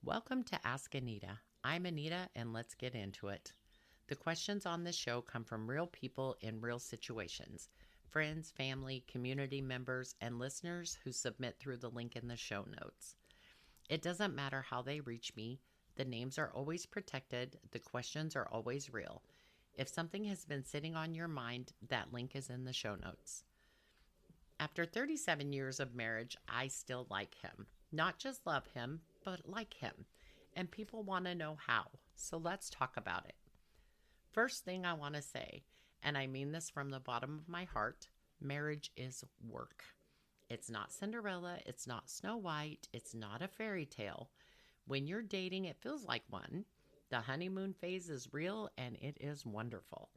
Welcome to Ask Anita. I'm Anita, and let's get into it. The questions on this show come from real people in real situations friends, family, community members, and listeners who submit through the link in the show notes. It doesn't matter how they reach me, the names are always protected, the questions are always real. If something has been sitting on your mind, that link is in the show notes. After 37 years of marriage, I still like him. Not just love him, but like him. And people want to know how. So let's talk about it. First thing I want to say, and I mean this from the bottom of my heart, marriage is work. It's not Cinderella, it's not Snow White, it's not a fairy tale. When you're dating, it feels like one. The honeymoon phase is real and it is wonderful.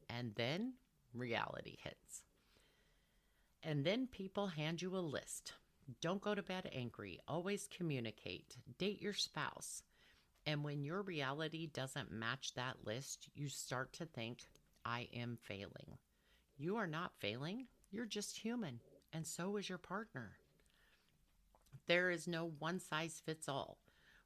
And then reality hits. And then people hand you a list. Don't go to bed angry. Always communicate. Date your spouse. And when your reality doesn't match that list, you start to think, I am failing. You are not failing. You're just human. And so is your partner. There is no one size fits all.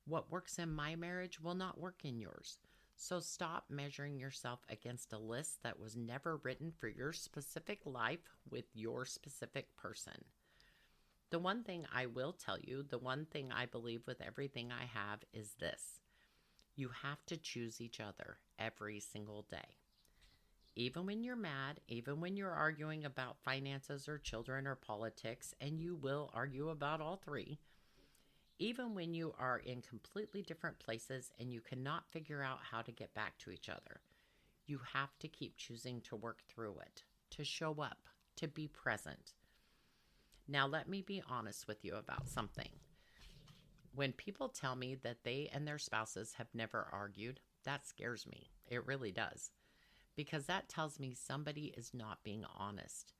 What works in my marriage will not work in yours. So stop measuring yourself against a list that was never written for your specific life with your specific person. The one thing I will tell you, the one thing I believe with everything I have is this. You have to choose each other every single day. Even when you're mad, even when you're arguing about finances or children or politics, and you will argue about all three, even when you are in completely different places and you cannot figure out how to get back to each other, you have to keep choosing to work through it, to show up, to be present. Now, let me be honest with you about something. When people tell me that they and their spouses have never argued, that scares me. It really does. Because that tells me somebody is not being honest,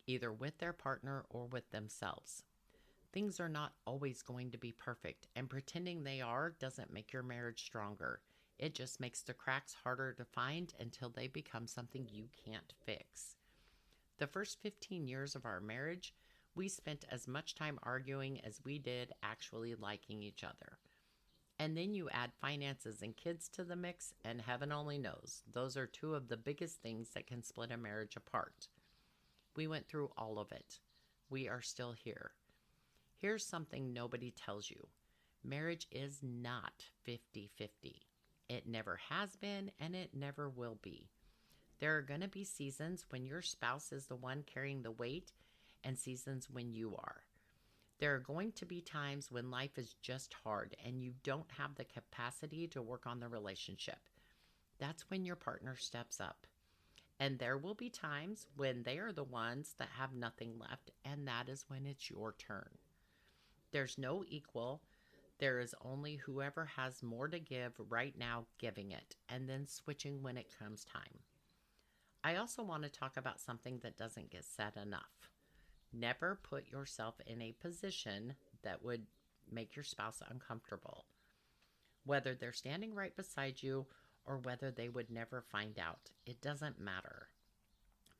either with their partner or with themselves. Things are not always going to be perfect, and pretending they are doesn't make your marriage stronger. It just makes the cracks harder to find until they become something you can't fix. The first 15 years of our marriage, we spent as much time arguing as we did actually liking each other. And then you add finances and kids to the mix, and heaven only knows, those are two of the biggest things that can split a marriage apart. We went through all of it. We are still here. Here's something nobody tells you. Marriage is not 50-50. It never has been, and it never will be. There are going to be seasons when your spouse is the one carrying the weight, and seasons when you are. There are going to be times when life is just hard and you don't have the capacity to work on the relationship. That's when your partner steps up. And there will be times when they are the ones that have nothing left, and that is when it's your turn. There's no equal. There is only whoever has more to give right now giving it, and then switching when it comes time. I also want to talk about something that doesn't get said enough. Never put yourself in a position that would make your spouse uncomfortable. Whether they're standing right beside you or whether they would never find out, it doesn't matter.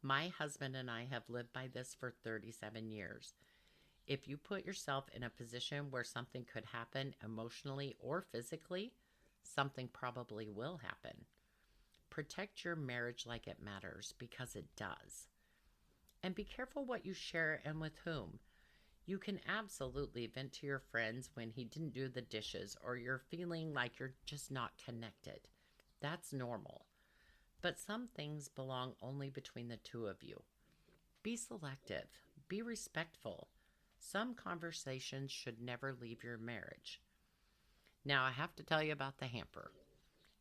My husband and I have lived by this for 37 years. If you put yourself in a position where something could happen emotionally or physically, something probably will happen. Protect your marriage like it matters, because it does. And be careful what you share and with whom. You can absolutely vent to your friends when he didn't do the dishes or you're feeling like you're just not connected. That's normal. But some things belong only between the two of you. Be selective. Be respectful. Some conversations should never leave your marriage. Now, I have to tell you about the hamper.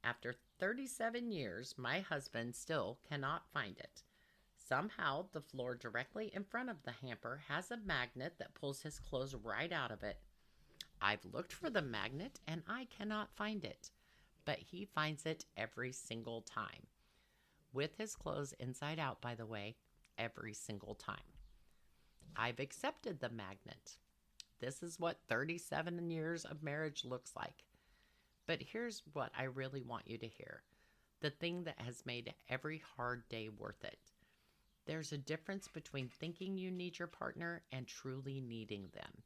After 37 years, my husband still cannot find it. Somehow, the floor directly in front of the hamper has a magnet that pulls his clothes right out of it. I've looked for the magnet and I cannot find it, but he finds it every single time. With his clothes inside out, by the way, every single time. I've accepted the magnet. This is what 37 years of marriage looks like. But here's what I really want you to hear. The thing that has made every hard day worth it. There's a difference between thinking you need your partner and truly needing them.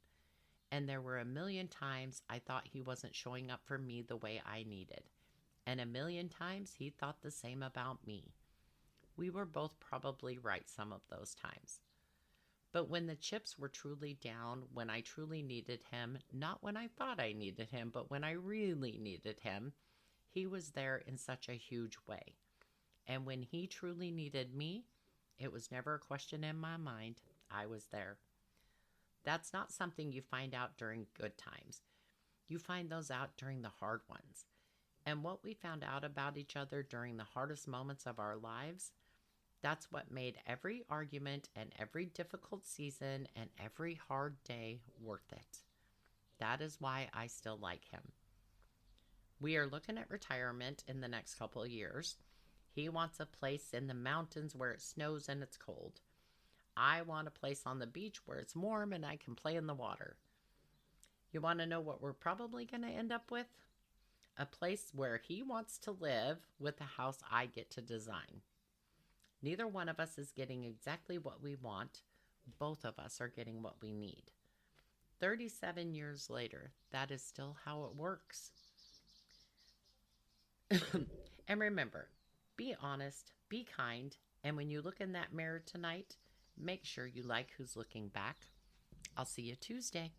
And there were a million times I thought he wasn't showing up for me the way I needed. And a million times he thought the same about me. We were both probably right some of those times. But when the chips were truly down, when I truly needed him, not when I thought I needed him, but when I really needed him, he was there in such a huge way. And when he truly needed me, it was never a question in my mind. I was there. That's not something you find out during good times. You find those out during the hard ones. And what we found out about each other during the hardest moments of our lives, that's what made every argument and every difficult season and every hard day worth it. That is why I still like him. We are looking at retirement in the next couple of years. He wants a place in the mountains where it snows and it's cold. I want a place on the beach where it's warm and I can play in the water. You want to know what we're probably going to end up with? A place where he wants to live with a house I get to design. Neither one of us is getting exactly what we want. Both of us are getting what we need. 37 years later, that is still how it works. And remember, be honest, be kind, and when you look in that mirror tonight, make sure you like who's looking back. I'll see you Tuesday.